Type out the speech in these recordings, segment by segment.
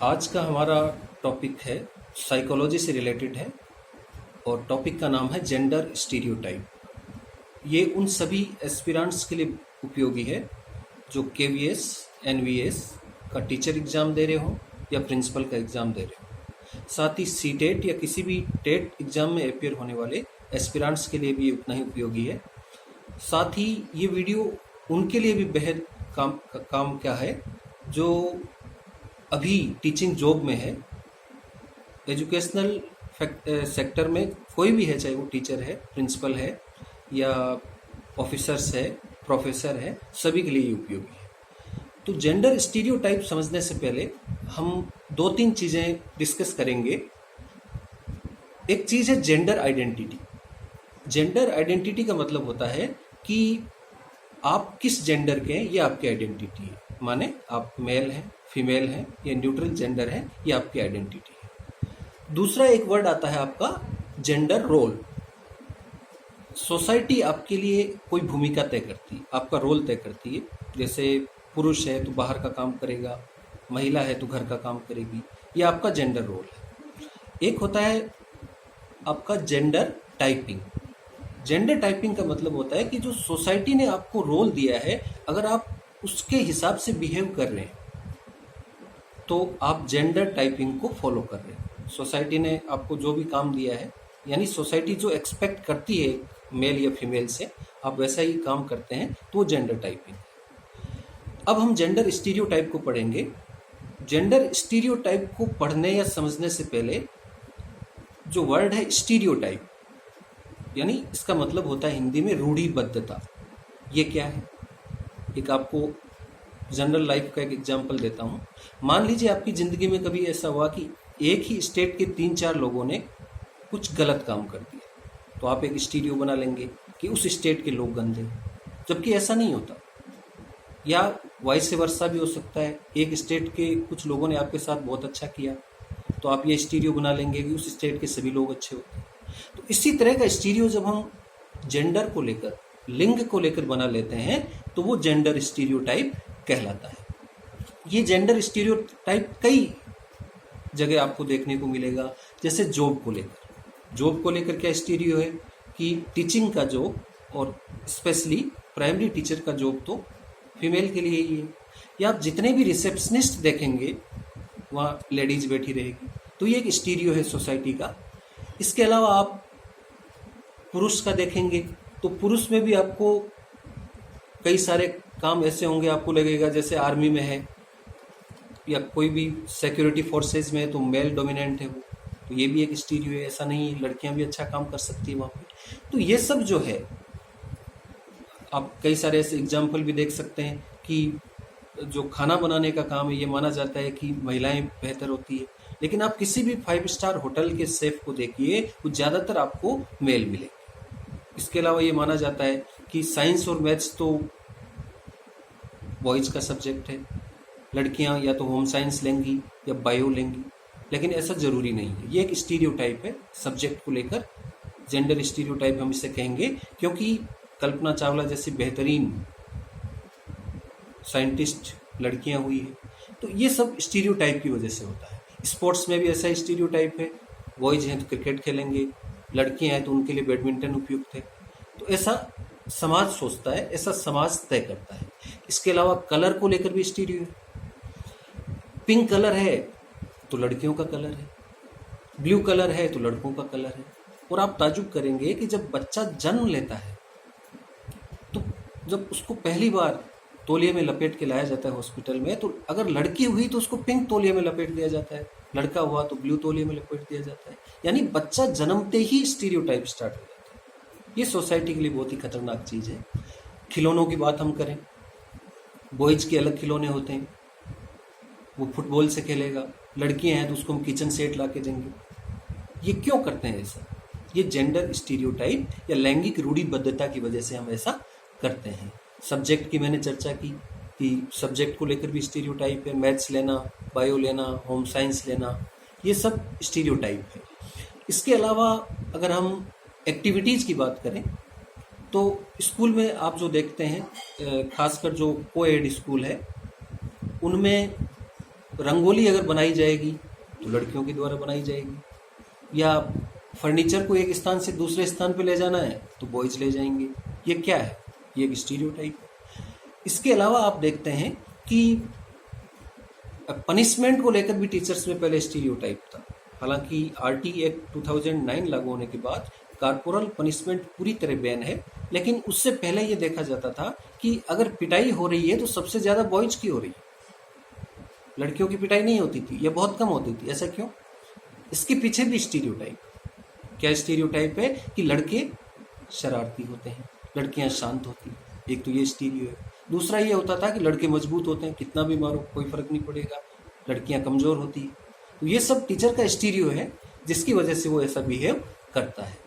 आज का हमारा टॉपिक है साइकोलॉजी से रिलेटेड है और टॉपिक का नाम है जेंडर स्टीरियोटाइप। ये उन सभी एस्पिरेंट्स के लिए उपयोगी है जो केवीएस एनवीएस का टीचर एग्ज़ाम दे रहे हो या प्रिंसिपल का एग्ज़ाम दे रहे हो। साथ ही सीटेट या किसी भी टेट एग्ज़ाम में अपेयर होने वाले एस्पिरेंट्स के लिए भी उतना ही उपयोगी है। साथ ही ये वीडियो उनके लिए भी बेहद काम क्या है जो अभी टीचिंग जॉब में है, एजुकेशनल सेक्टर में कोई भी है, चाहे वो टीचर है, प्रिंसिपल है या ऑफिसर्स है, प्रोफेसर है, सभी के लिए ये उपयोगी है। तो जेंडर स्टीरियोटाइप समझने से पहले हम दो तीन चीज़ें डिस्कस करेंगे। एक चीज़ है जेंडर आइडेंटिटी। जेंडर आइडेंटिटी का मतलब होता है कि आप किस जेंडर के हैं, ये आपकी आइडेंटिटी है। माने आप मेल हैं, फीमेल हैं या न्यूट्रल जेंडर है, ये आपकी आइडेंटिटी है। दूसरा एक वर्ड आता है आपका जेंडर रोल। सोसाइटी आपके लिए कोई भूमिका तय करती है, आपका रोल तय करती है। जैसे पुरुष है तो बाहर का काम करेगा, महिला है तो घर का काम करेगी, ये आपका जेंडर रोल है। एक होता है आपका जेंडर टाइपिंग। जेंडर टाइपिंग का मतलब होता है कि जो सोसाइटी ने आपको रोल दिया है, अगर आप उसके हिसाब से बिहेव कर रहे हैं तो आप जेंडर टाइपिंग को फॉलो कर रहे हैं। सोसाइटी ने आपको जो भी काम दिया है, यानी सोसाइटी जो एक्सपेक्ट करती है मेल या फीमेल से, आप वैसा ही काम करते हैं, तो वो जेंडर टाइपिंग। अब हम जेंडर स्टीरियोटाइप को पढ़ेंगे। जेंडर स्टीरियोटाइप को पढ़ने या समझने से पहले जो वर्ड है स्टीरियोटाइप, यानी इसका मतलब होता है हिंदी में रूढ़िबद्धता। ये क्या है? एक आपको जनरल लाइफ का एक एग्जाम्पल देता हूँ। मान लीजिए आपकी ज़िंदगी में कभी ऐसा हुआ कि एक ही स्टेट के 3-4 लोगों ने कुछ गलत काम कर दिया, तो आप एक स्टीरियो बना लेंगे कि उस स्टेट के लोग गंदे, जबकि ऐसा नहीं होता। या वाइस वर्सा भी हो सकता है, एक स्टेट के कुछ लोगों ने आपके साथ बहुत अच्छा किया, तो आप ये स्टीरियो बना लेंगे कि उस स्टेट के सभी लोग अच्छे होते हैं। तो इसी तरह का स्टीरियो जब हम जेंडर को लेकर, लिंग को लेकर बना लेते हैं, तो वो जेंडर स्टीरियोटाइप कहलाता है। ये जेंडर स्टीरियोटाइप कई जगह आपको देखने को मिलेगा। जैसे जॉब को लेकर, जॉब को लेकर क्या स्टीरियो है कि टीचिंग का जॉब और स्पेशली प्राइमरी टीचर का जॉब तो फीमेल के लिए ही है। या आप जितने भी रिसेप्शनिस्ट देखेंगे वहाँ लेडीज बैठी रहेगी, तो ये एक स्टीरियो है सोसाइटी का। इसके अलावा आप पुरुष का देखेंगे तो पुरुष में भी आपको कई सारे काम ऐसे होंगे, आपको लगेगा जैसे आर्मी में है या कोई भी सिक्योरिटी फोर्सेज में है तो मेल डोमिनेंट है वो, तो ये भी एक स्टीरियो है। ऐसा नहीं है, लड़कियां भी अच्छा काम कर सकती है वहाँ पे। तो ये सब जो है, आप कई सारे ऐसे एग्जाम्पल भी देख सकते हैं कि जो खाना बनाने का काम है, ये माना जाता है कि महिलाएं बेहतर होती है, लेकिन आप किसी भी 5 स्टार होटल के शेफ को देखिए, वो ज़्यादातर आपको मेल मिलेंगे। इसके अलावा ये माना जाता है कि साइंस और मैथ्स तो बॉयज़ का सब्जेक्ट है, लड़कियां या तो होम साइंस लेंगी या बायो लेंगी, लेकिन ऐसा ज़रूरी नहीं है। ये एक स्टीरियोटाइप है सब्जेक्ट को लेकर, जेंडर स्टीरियोटाइप हम इसे कहेंगे, क्योंकि कल्पना चावला जैसी बेहतरीन साइंटिस्ट लड़कियां हुई है। तो ये सब स्टीरियोटाइप की वजह से होता है। स्पोर्ट्स में भी ऐसा स्टीरियोटाइप है, बॉयज़ हैं तो क्रिकेट खेलेंगे, लड़कियां हैं तो उनके लिए बैडमिंटन उपयुक्त है। तो ऐसा समाज सोचता है, ऐसा समाज तय करता है। इसके अलावा कलर को लेकर भी स्टीरियो है। पिंक कलर है तो लड़कियों का कलर है, ब्लू कलर है तो लड़कों का कलर है। और आप ताजुब करेंगे कि जब बच्चा जन्म लेता है तो जब उसको पहली बार तौलिए में लपेट के लाया जाता है हॉस्पिटल में, तो अगर लड़की हुई तो उसको पिंक तौलिए में लपेट दिया जाता है, लड़का हुआ तो ब्लू तौलिए में लपेट दिया जाता है। यानी बच्चा जन्मते ही स्टीरियोटाइप स्टार्ट हो जाता है। ये सोसाइटी के लिए बहुत ही खतरनाक चीज़ है। खिलौनों की बात हम करें, बॉयज़ के अलग खिलौने होते हैं, वो फुटबॉल से खेलेगा, लड़कियां हैं तो उसको हम किचन सेट ला के देंगे। ये क्यों करते हैं ऐसा? ये जेंडर स्टीरियोटाइप या लैंगिक रूढ़िबद्धता की वजह से हम ऐसा करते हैं। सब्जेक्ट की मैंने चर्चा की कि सब्जेक्ट को लेकर भी स्टीरियोटाइप है, मैथ्स लेना, बायो लेना, होम साइंस लेना, ये सब स्टीरियोटाइप है। इसके अलावा अगर हम एक्टिविटीज़ की बात करें तो स्कूल में आप जो देखते हैं, खासकर जो कोएड स्कूल है, उनमें रंगोली अगर बनाई जाएगी तो लड़कियों के द्वारा बनाई जाएगी, या फर्नीचर को एक स्थान से दूसरे स्थान पे ले जाना है तो बॉयज ले जाएंगे। ये क्या है? ये एक स्टीरियोटाइप है। इसके अलावा आप देखते हैं कि पनिशमेंट को लेकर भी टीचर्स में पहले स्टीरियोटाइप था। हालांकि आरटी एक्ट 2009 लागू होने के बाद कॉर्पोरल पनिशमेंट पूरी तरह बैन है, लेकिन उससे पहले ये देखा जाता था कि अगर पिटाई हो रही है तो सबसे ज्यादा बॉयज की हो रही है, लड़कियों की पिटाई नहीं होती थी या बहुत कम होती थी। ऐसा क्यों? इसके पीछे भी स्टीरियोटाइप। क्या स्टीरियोटाइप है? कि लड़के शरारती होते हैं, लड़कियां शांत होती हैं। एक तो ये स्टीरियो है। दूसरा ये होता था कि लड़के मजबूत होते हैं, कितना भी मारो कोई फर्क नहीं पड़ेगा, लड़कियां कमजोर होती है। तो ये सब टीचर का स्टीरियो है, जिसकी वजह से वो ऐसा बिहेव करता है।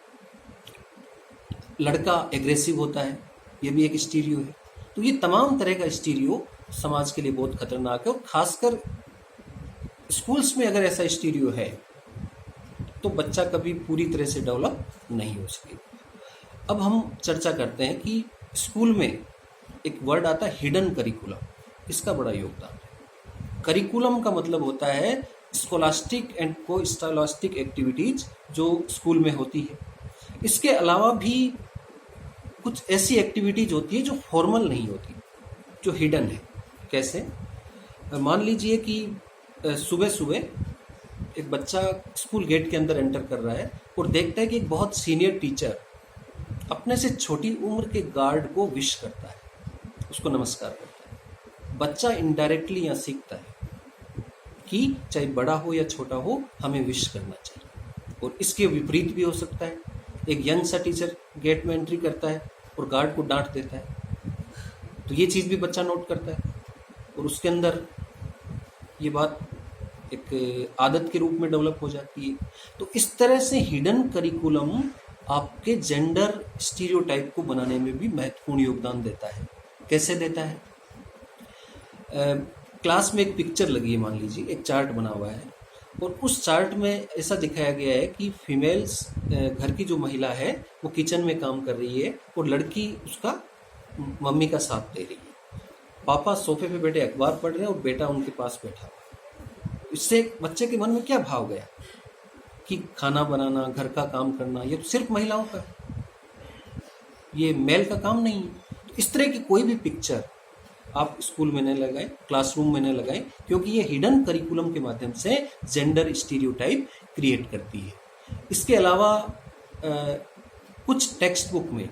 लड़का एग्रेसिव होता है, ये भी एक स्टीरियो है। तो ये तमाम तरह का स्टीरियो समाज के लिए बहुत खतरनाक है, और खासकर स्कूल्स में अगर ऐसा स्टीरियो है तो बच्चा कभी पूरी तरह से डेवलप नहीं हो सकेगा। अब हम चर्चा करते हैं कि स्कूल में एक वर्ड आता है हिडन करिकुलम, इसका बड़ा योगदान है। करिकुलम का मतलब होता है स्कोलास्टिक एंड को स्कॉलास्टिक एक्टिविटीज जो स्कूल में होती है। इसके अलावा भी कुछ ऐसी एक्टिविटीज होती है जो फॉर्मल नहीं होती, जो हिडन है। कैसे? मान लीजिए कि सुबह सुबह एक बच्चा स्कूल गेट के अंदर एंटर कर रहा है और देखता है कि एक बहुत सीनियर टीचर अपने से छोटी उम्र के गार्ड को विश करता है, उसको नमस्कार करता है। बच्चा इनडायरेक्टली यहाँ सीखता है कि चाहे बड़ा हो या छोटा हो, हमें विश करना चाहिए। और इसके विपरीत भी हो सकता है, एक यंग सा टीचर गेट में एंट्री करता है और गार्ड को डांट देता है, तो ये चीज़ भी बच्चा नोट करता है और उसके अंदर ये बात एक आदत के रूप में डेवलप हो जाती है। तो इस तरह से हिडन करिकुलम आपके जेंडर स्टीरियोटाइप को बनाने में भी महत्वपूर्ण योगदान देता है। कैसे देता है? क्लास में एक पिक्चर लगी है, मान लीजिए एक चार्ट बना हुआ है, और उस चार्ट में ऐसा दिखाया गया है कि फीमेल्स, घर की जो महिला है वो किचन में काम कर रही है और लड़की उसका मम्मी का साथ दे रही है। पापा सोफे पे बैठे अखबार पढ़ रहे हैं और बेटा उनके पास बैठा हुआ है। इससे बच्चे के मन में क्या भाव गया कि खाना बनाना, घर का काम करना, ये तो सिर्फ महिलाओं का, ये मेल का काम नहीं है। तो इस तरह की कोई भी पिक्चर आप स्कूल में न लगाएं, क्लासरूम में न लगाएं, क्योंकि ये हिडन करिकुलम के माध्यम से जेंडर स्टीरियोटाइप क्रिएट करती है। इसके अलावा कुछ टेक्स्ट बुक में,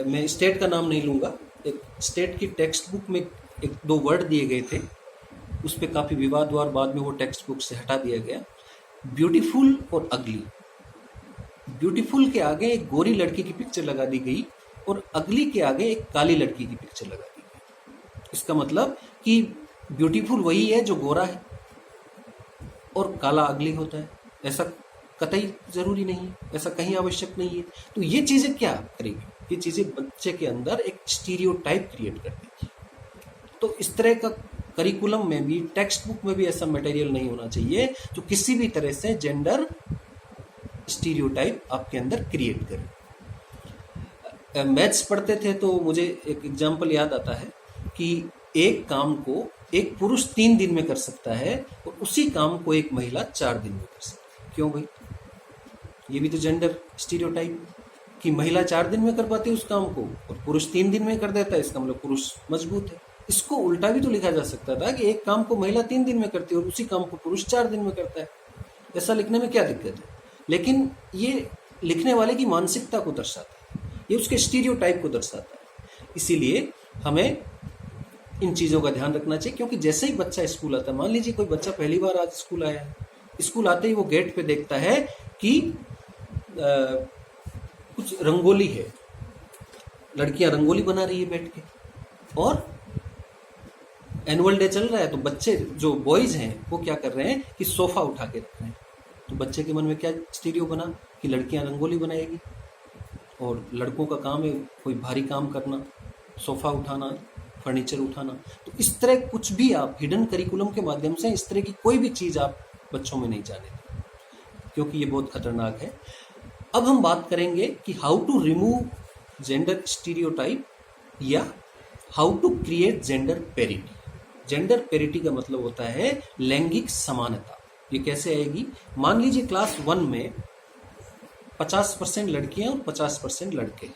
मैं स्टेट का नाम नहीं लूँगा, एक स्टेट की टेक्स्ट बुक में एक दो वर्ड दिए गए थे, उस पर काफ़ी विवाद हुआ और बाद में वो टेक्स्ट बुक से हटा दिया गया। ब्यूटीफुल और अगली। ब्यूटीफुल के आगे एक गोरी लड़की की पिक्चर लगा दी गई और अगली के आगे एक काली लड़की की पिक्चर लगा दी गई। इसका मतलब कि ब्यूटीफुल वही है जो गोरा है और काला अगली होता है, ऐसा कतई जरूरी नहीं है, ऐसा कहीं आवश्यक नहीं है। तो ये चीजें क्या करेगी? ये चीजें बच्चे के अंदर एक स्टीरियोटाइप क्रिएट कर देगी। तो इस तरह का करिकुलम में भी, टेक्स्ट बुक में भी ऐसा मटेरियल नहीं होना चाहिए जो किसी भी तरह से जेंडर स्टीरियोटाइप आपके अंदर क्रिएट करे। मैथ्स पढ़ते थे तो मुझे एक एग्जांपल याद आता है कि एक काम को एक पुरुष 3 दिन में कर सकता है और उसी काम को एक महिला 4 दिन में कर सकती है। क्यों भाई? ये भी तो जेंडर स्टीरियोटाइप, कि महिला 4 दिन में कर पाती है उस काम को और पुरुष 3 दिन में कर देता है, इसका मतलब पुरुष मजबूत है। इसको उल्टा भी तो लिखा जा सकता था कि एक काम को महिला 3 दिन में करती है और उसी काम को पुरुष 4 दिन में करता है। ऐसा लिखने में क्या दिक्कत है? लेकिन ये लिखने वाले की मानसिकता को दर्शाता है, ये उसके स्टीरियोटाइप को दर्शाता है। इसीलिए हमें इन चीज़ों का ध्यान रखना चाहिए, क्योंकि जैसे ही बच्चा स्कूल आता है, मान लीजिए कोई बच्चा पहली बार आज स्कूल आया है, स्कूल आते ही वो गेट पे देखता है कि कुछ रंगोली है, लड़कियां रंगोली बना रही है बैठ के, और एनुअल डे चल रहा है, तो बच्चे जो बॉयज हैं वो क्या कर रहे हैं कि सोफा उठा के रख रहे हैं। तो बच्चे के मन में क्या स्टीरियो बना कि लड़कियां रंगोली बनाएगी और लड़कों का काम है कोई भारी काम करना, सोफा उठाना, फर्नीचर उठाना। तो इस तरह कुछ भी आप हिडन करिकुलम के माध्यम से इस तरह की कोई भी चीज़ आप बच्चों में नहीं जाने दें, क्योंकि ये बहुत खतरनाक है। अब हम बात करेंगे कि how to remove gender stereotype या how to create gender parity. Gender parity का मतलब होता है लैंगिक समानता। ये कैसे आएगी? मान लीजिए क्लास 1 में 50% लड़कियां और 50% लड़के।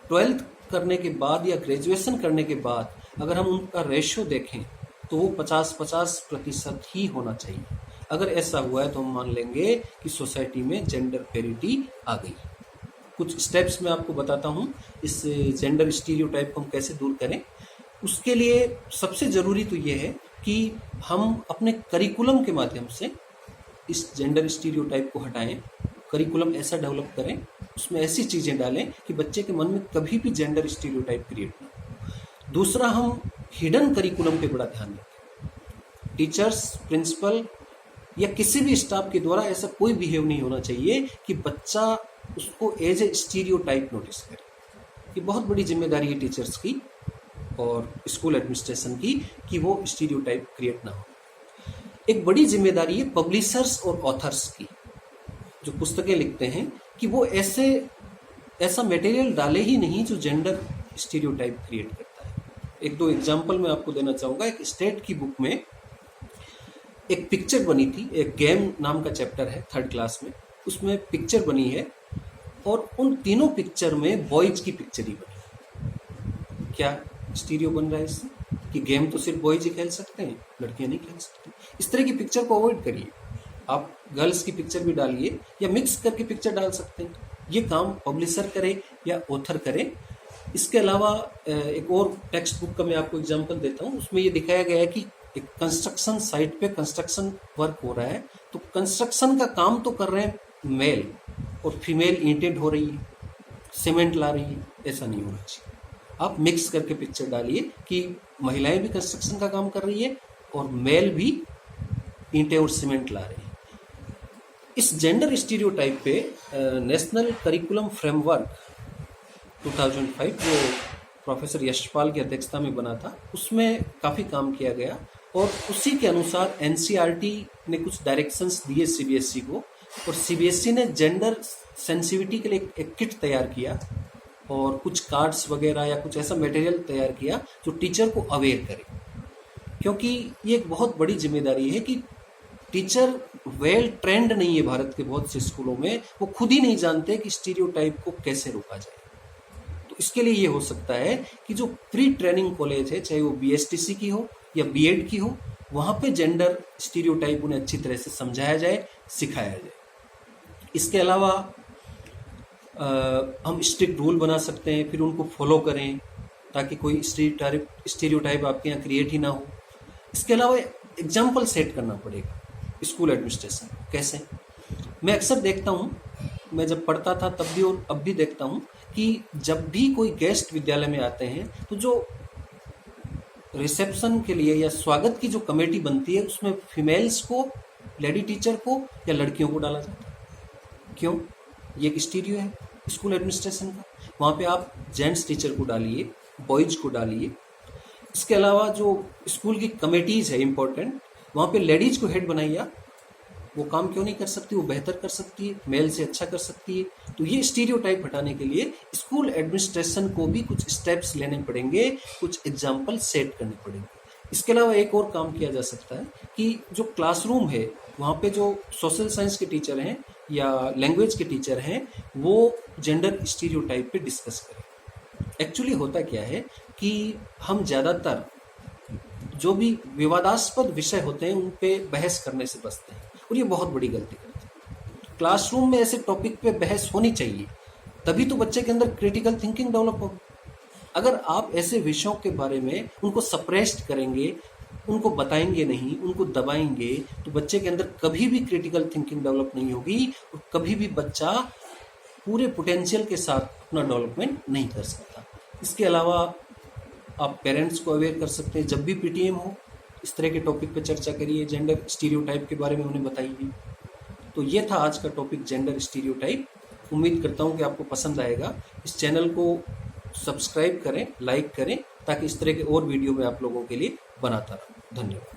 12th करने के बाद या ग्रेजुएशन करने के बाद अगर हम उनका रेशियो देखें तो वो 50-50% ही होना चाहिए। अगर ऐसा हुआ है तो हम मान लेंगे कि सोसाइटी में जेंडर पेरिटी आ गई। कुछ स्टेप्स मैं आपको बताता हूँ इस जेंडर स्टीरियोटाइप को हम कैसे दूर करें। उसके लिए सबसे ज़रूरी तो ये है कि हम अपने करिकुलम के माध्यम से इस जेंडर स्टीरियोटाइप को हटाएं। करिकुलम ऐसा डेवलप करें, उसमें ऐसी चीज़ें डालें कि बच्चे के मन में कभी भी जेंडर स्टीरियोटाइप क्रिएट ना हो। दूसरा, हम हिडन करिकुलम पे बड़ा ध्यान रखें। टीचर्स, प्रिंसिपल या किसी भी स्टाफ के द्वारा ऐसा कोई बिहेव नहीं होना चाहिए कि बच्चा उसको एज ए स्टीरियोटाइप नोटिस करे। ये बहुत बड़ी जिम्मेदारी है टीचर्स की और स्कूल एडमिनिस्ट्रेशन की कि वो स्टीरियोटाइप क्रिएट ना हो। एक बड़ी जिम्मेदारी है पब्लिशर्स और ऑथर्स की, जो पुस्तकें लिखते हैं, कि वो ऐसा मटेरियल डाले ही नहीं जो जेंडर स्टीरियोटाइप क्रिएट करता है। एक दो एग्जांपल मैं आपको देना चाहूँगा। एक स्टेट की बुक में एक पिक्चर बनी थी, एक गेम नाम का चैप्टर है 3rd क्लास में, उसमें पिक्चर बनी है और उन तीनों पिक्चर में बॉयज की पिक्चर ही बनी। क्या स्टीरियो बन रहा है इससे कि गेम तो सिर्फ बॉयज ही खेल सकते हैं, लड़कियां नहीं खेल सकती? इस तरह की पिक्चर को अवॉइड करिए। आप गर्ल्स की पिक्चर भी डालिए या मिक्स करके पिक्चर डाल सकते हैं। ये काम पब्लिशर करे या ऑथर करे। इसके अलावा एक और टेक्स्ट बुक का मैं आपको एग्जांपल देता हूँ। उसमें ये दिखाया गया है कि एक कंस्ट्रक्शन साइट पे कंस्ट्रक्शन वर्क हो रहा है, तो कंस्ट्रक्शन का काम तो कर रहे हैं मेल और फीमेल ईंटें ढो रही है, सीमेंट ला रही है। ऐसा नहीं होना चाहिए। आप मिक्स करके पिक्चर डालिए कि महिलाएं भी कंस्ट्रक्शन का काम कर रही है और मेल भी ईंटें और सीमेंट ला रहे हैं। इस जेंडर स्टीरियोटाइप पे नेशनल करिकुलम फ्रेमवर्क 2005 जो प्रोफेसर यशपाल की अध्यक्षता में बना था, उसमें काफ़ी काम किया गया और उसी के अनुसार एनसीईआरटी ने कुछ डायरेक्शंस दिए सीबीएसई को, और सीबीएसई ने जेंडर सेंसिटिविटी के लिए एक किट तैयार किया और कुछ कार्ड्स वगैरह या कुछ ऐसा मटेरियल तैयार किया जो टीचर को अवेयर करे। क्योंकि ये एक बहुत बड़ी जिम्मेदारी है कि टीचर वेल ट्रेंड नहीं है भारत के बहुत से स्कूलों में, वो खुद ही नहीं जानते कि स्टीरियोटाइप को कैसे रोका जाए। तो इसके लिए ये हो सकता है कि जो प्री ट्रेनिंग कॉलेज है, चाहे वो बीएसटीसी की हो या बीएड की हो, वहाँ पे जेंडर स्टीरियोटाइप उन्हें अच्छी तरह से समझाया जाए, सिखाया जाए। इसके अलावा हम स्ट्रिक्ट रूल बना सकते हैं, फिर उनको फॉलो करें ताकि कोई स्टीरियोटाइप आपके यहाँ क्रिएट ही ना हो। इसके अलावा एग्जाम्पल सेट करना पड़ेगा स्कूल एडमिनिस्ट्रेशन। कैसे? मैं अक्सर देखता हूँ, मैं जब पढ़ता था तब भी और अब भी देखता हूँ कि जब भी कोई गेस्ट विद्यालय में आते हैं तो जो रिसेप्शन के लिए या स्वागत की जो कमेटी बनती है उसमें फीमेल्स को, लेडी टीचर को या लड़कियों को डाला जाता है। क्यों? ये एक स्टीरियो है स्कूल एडमिनिस्ट्रेशन का। वहाँ पे आप जेंट्स टीचर को डालिए, बॉयज को डालिए। इसके अलावा जो स्कूल की कमेटीज है इंपॉर्टेंट, वहाँ पे लेडीज को हेड बनाइए। वो काम क्यों नहीं कर सकती? वो बेहतर कर सकती है, मेल से अच्छा कर सकती है। तो ये स्टीरियोटाइप हटाने के लिए स्कूल एडमिनिस्ट्रेशन को भी कुछ स्टेप्स लेने पड़ेंगे, कुछ एग्जाम्पल सेट करने पड़ेंगे। इसके अलावा एक और काम किया जा सकता है कि जो क्लासरूम है वहाँ पे जो सोशल साइंस के टीचर हैं या लैंग्वेज के टीचर हैं, वो जेंडर स्टीरियोटाइप पे डिस्कस करें। एक्चुअली होता क्या है कि हम ज़्यादातर जो भी विवादास्पद विषय होते हैं उन पे बहस करने से बचते हैं और ये बहुत बड़ी गलती करते हैं। क्लासरूम में ऐसे टॉपिक पे बहस होनी चाहिए, तभी तो बच्चे के अंदर क्रिटिकल थिंकिंग डेवलप होगी। अगर आप ऐसे विषयों के बारे में उनको सप्रेस्ड करेंगे, उनको बताएंगे नहीं, उनको दबाएंगे, तो बच्चे के अंदर कभी भी क्रिटिकल थिंकिंग डेवलप नहीं होगी और कभी भी बच्चा पूरे पोटेंशियल के साथ अपना डेवलपमेंट नहीं कर सकता। इसके अलावा आप पेरेंट्स को अवेयर कर सकते हैं। जब भी पीटीएम हो, इस तरह के टॉपिक पे चर्चा करिए, जेंडर स्टीरियोटाइप के बारे में उन्हें बताइए। तो ये था आज का टॉपिक, जेंडर स्टीरियोटाइप। उम्मीद करता हूँ कि आपको पसंद आएगा। इस चैनल को सब्सक्राइब करें, लाइक करें, ताकि इस तरह के और वीडियो मैं आप लोगों के लिए बनाता रहूँ। धन्यवाद।